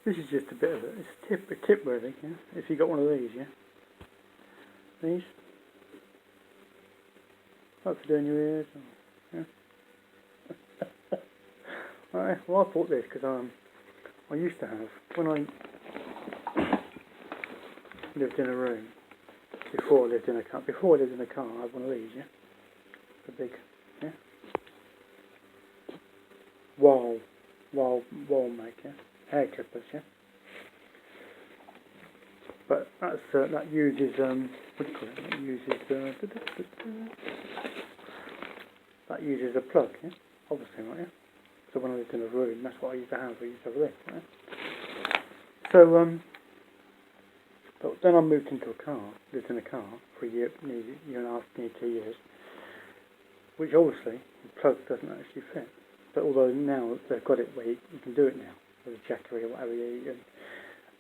This is just a bit of it. It's a tip really, yeah? If you got one of these, yeah? These. Like for doing your ears. Or, yeah? Right, well I bought this because I used to have, when I lived in a room, before I lived in a car, I had one of these, yeah? The big, yeah? Wall maker, hair clippers, yeah? But that's, that uses, what do you call it? That uses a plug, yeah? Obviously, right, yeah? So when I lived in a room, that's what I used to have. I used to have this, right? So, but then I moved into a car, lived in a car for a year and a half, nearly 2 years, which obviously the plug doesn't actually fit. But although now they've got it where you can do it now, with a jackery or whatever, you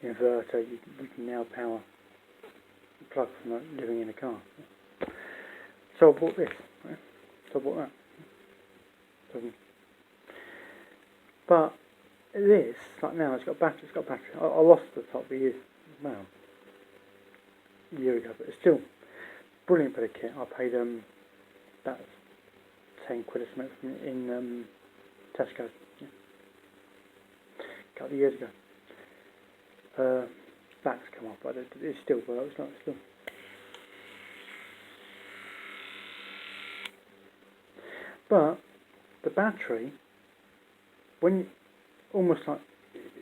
inverter, you can now power the plug from living in a car. So I bought this, right? So I bought that. But this, like now, it's got battery. I lost the top a year ago, but it's still brilliant bit of kit. I paid about 10 quid or something in Tesco, yeah, a couple of years ago. That's come off, but it still works. Not still. But the battery, when almost like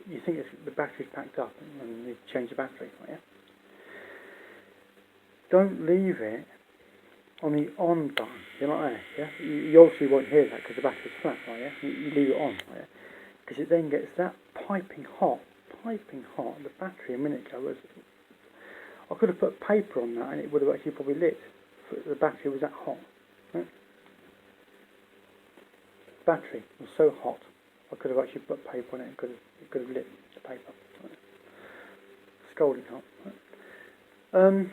you think the battery's packed up and you change the battery, right, yeah? Don't leave it on the on button. You're not there, yeah? You obviously won't hear that because the battery's flat, right, yeah? You leave it on, right, yeah? Because it then gets that piping hot. The battery a minute ago was, I could have put paper on that and it would have actually probably lit. The battery was that hot, right? The battery was so hot, I could have actually put paper on it and it could have lit the paper. Right? Scalding hot. Right?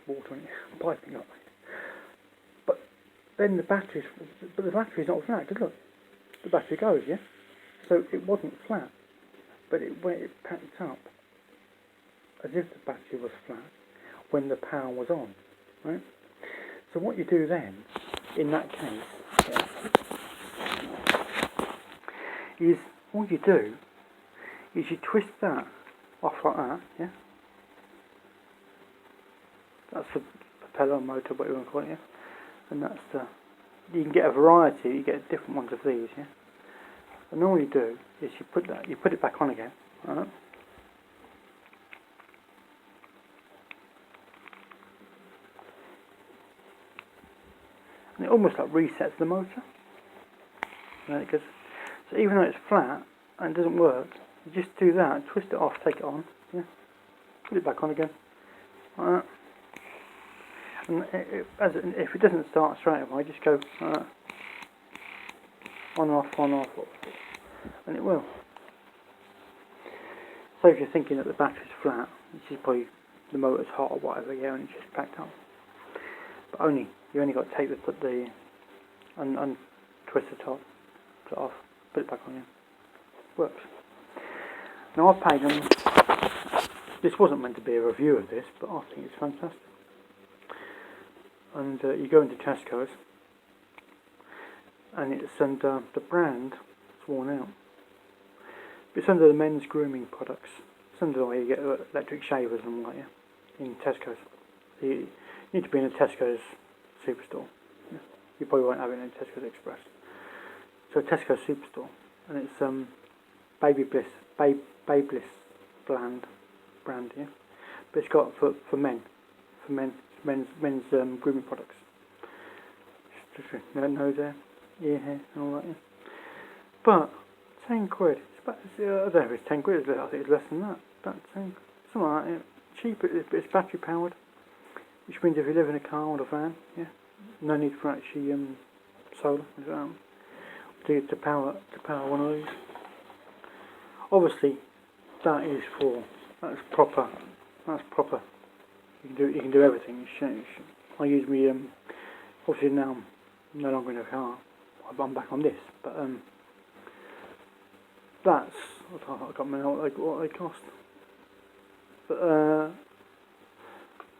Water on it, piping up. But then the battery's not flat, because look, the battery goes, yeah? So it wasn't flat, but it packed up as if the battery was flat when the power was on, right? So what you do then, in that case, yeah, is all you do is you twist that off like that, yeah? That's the propeller motor, what you want to call it, yeah? And that's you can get a variety, you get different ones of these, yeah? And all you do is you put it back on again, right? And it almost like resets the motor. Right? Because, so even though it's flat and it doesn't work, you just do that, twist it off, take it on, yeah? Put it back on again, like that. And if it doesn't start straight away, just go on off, and it will. So if you're thinking that the battery's flat, this is probably the motor's hot or whatever, yeah, and it's just packed up. But you only got to take and twist the top, put it off, put it back on again. Works. Now I paid them. This wasn't meant to be a review of this, but I think it's fantastic. And you go into Tesco's, and it's under the brand, it's worn out. It's under the men's grooming products. It's under where you get electric shavers and what, yeah, in Tesco's. You need to be in a Tesco's superstore. Yeah. You probably won't have it in a Tesco's Express. So Tesco's superstore, and it's Baby Bliss brand, yeah. But it's got for men's grooming products. Just nose hair, ear hair, and all that. Yeah. But 10 quid. It's about, I don't know if it's 10 quid. I think it's less than that. About 10, something like that. Yeah. Cheap. It's battery powered, which means if you live in a car or a van, yeah, no need for actually solar to power one of these. Obviously, that's proper. You can do everything. I use me obviously now I'm no longer in a car. I'm back on this, but that's I can't remember what they cost. But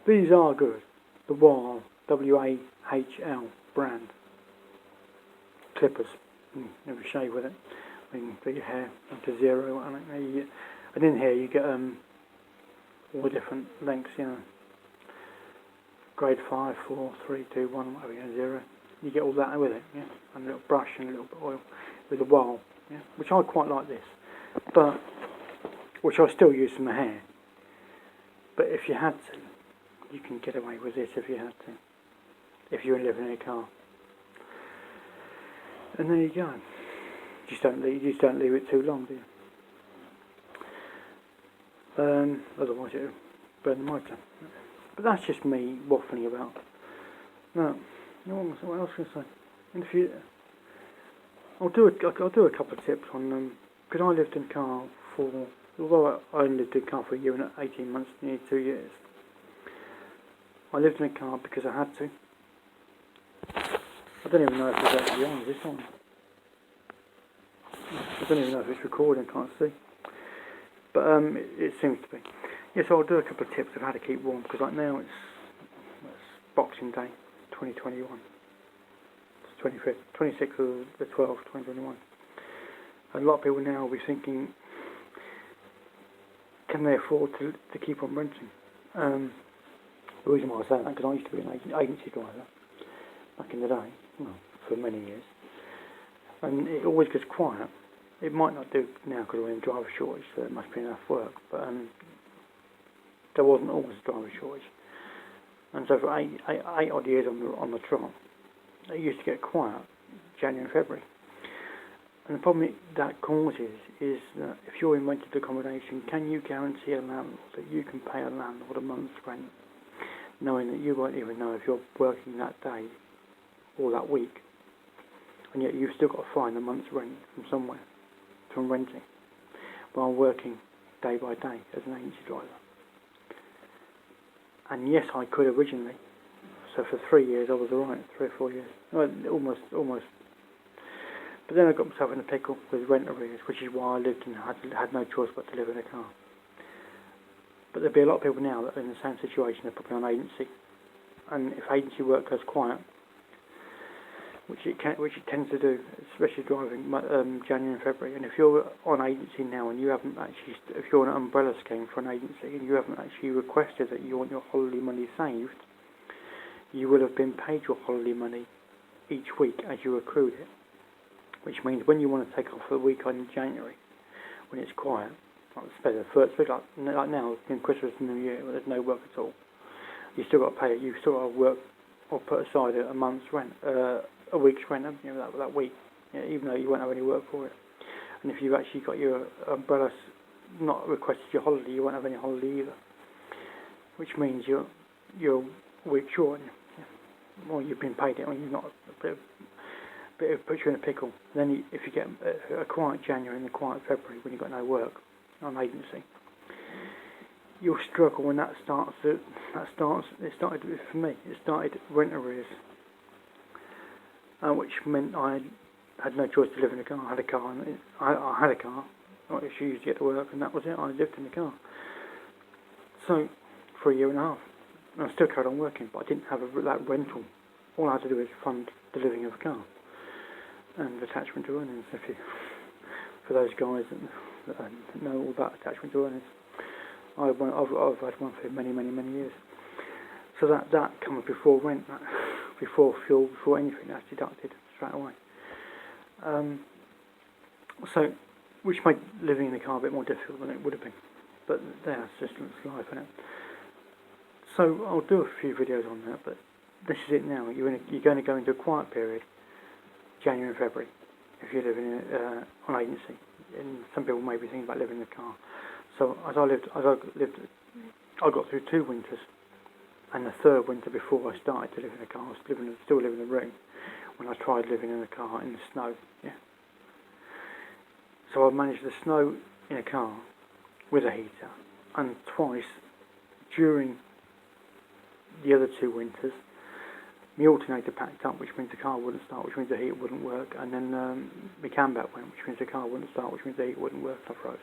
these are good. The Wahl, W-A-H-L brand clippers. Never shave with it. I mean, put your hair up to 0. And in here you get all the different lengths, you know. Grade 5, 4, 3, 2, 1, whatever, 0. You get all that with it, yeah. And a little brush and a little bit of oil with a Wahl, yeah. Which I quite like this, but which I still use for my hair. But if you had to, you can get away with this if you had to. If you're living in a car. And there you go. You just don't leave it too long, do you? Otherwise it'll burn the motor. But that's just me waffling about. No, what else can I say? In the future, I'll do a couple of tips on because I lived in a car for, although I only lived in a car for a year and 18 months, nearly 2 years. I lived in a car because I had to. I don't even know if it's actually on. Is this on? I don't even know if it's recording. Can't see. But it seems to be. Yes, I'll do a couple of tips of how to keep warm, because right now it's Boxing Day 2021. It's 25th, 26th of the 12th, 2021. And a lot of people now will be thinking, can they afford to keep on renting? The reason why I say that, because I used to be an agency driver back in the day, well, for many years, and it always gets quiet. It might not do now because we're in driver shortage, so there must be enough work, but there wasn't always a driver shortage. And so for eight odd years on the trot, it used to get quiet, January and February. And the problem that causes is that if you're in rented accommodation, can you guarantee a landlord that you can pay a landlord a month's rent, knowing that you won't even know if you're working that day or that week, and yet you've still got to find a month's rent from somewhere, from renting, while working day by day as an agency driver. And yes, I could originally. So for 3 years I was alright, 3 or 4 years. Well, almost. But then I got myself in a pickle with rent arrears, which is why I lived and had no choice but to live in a car. But there'll be a lot of people now that are in the same situation. They're probably on agency. And if agency work goes quiet, which it tends to do, especially driving January and February. And if you're on agency now and you haven't actually, if you're on an umbrella scheme for an agency and you haven't actually requested that you want your holiday money saved, you will have been paid your holiday money each week as you accrued it. Which means when you want to take off for the week in January, when it's quiet, especially the first week, like now, in Christmas and New Year, where there's no work at all, you still got to pay it. You still got to work or put aside a month's rent, a week's rent, you know, that week, you know, even though you won't have any work for it. And if you've actually got your umbrella not requested your holiday, you won't have any holiday either. Which means you're a week short, yeah. Or you've been paid it, or you've not. It puts you in a pickle. Then if you get a quiet January and a quiet February when you've got no work on agency, you'll struggle when that starts. It started for me. It started rent arrears, which meant I had no choice to live in a car. I had a car, and I had a car. I just used to get to work, and that was it. I lived in the car. So for a year and a half, and I still carried on working, but I didn't have that rental. All I had to do was fund the living of a car and attachment to earnings. For those guys that know all about attachment to earnings, I've had one for many years. So that comes before rent, before fuel, before anything. That's deducted straight away. So, which made living in the car a bit more difficult than it would have been. But that's just life, isn't it? So I'll do a few videos on that. But this is it now. You're going to go into a quiet period, January and February, if you're living on agency. And some people may be thinking about living in a car. So I got through 2 winters, and the 3rd winter before I started to live in a car, I was still living in a room when I tried living in a car in the snow. Yeah. So I managed the snow in a car with a heater, and twice during the other 2 winters my alternator packed up, which means the car wouldn't start, which means the heat wouldn't work, and then my cam back went, which means the car wouldn't start, which means the heat wouldn't work. I froze.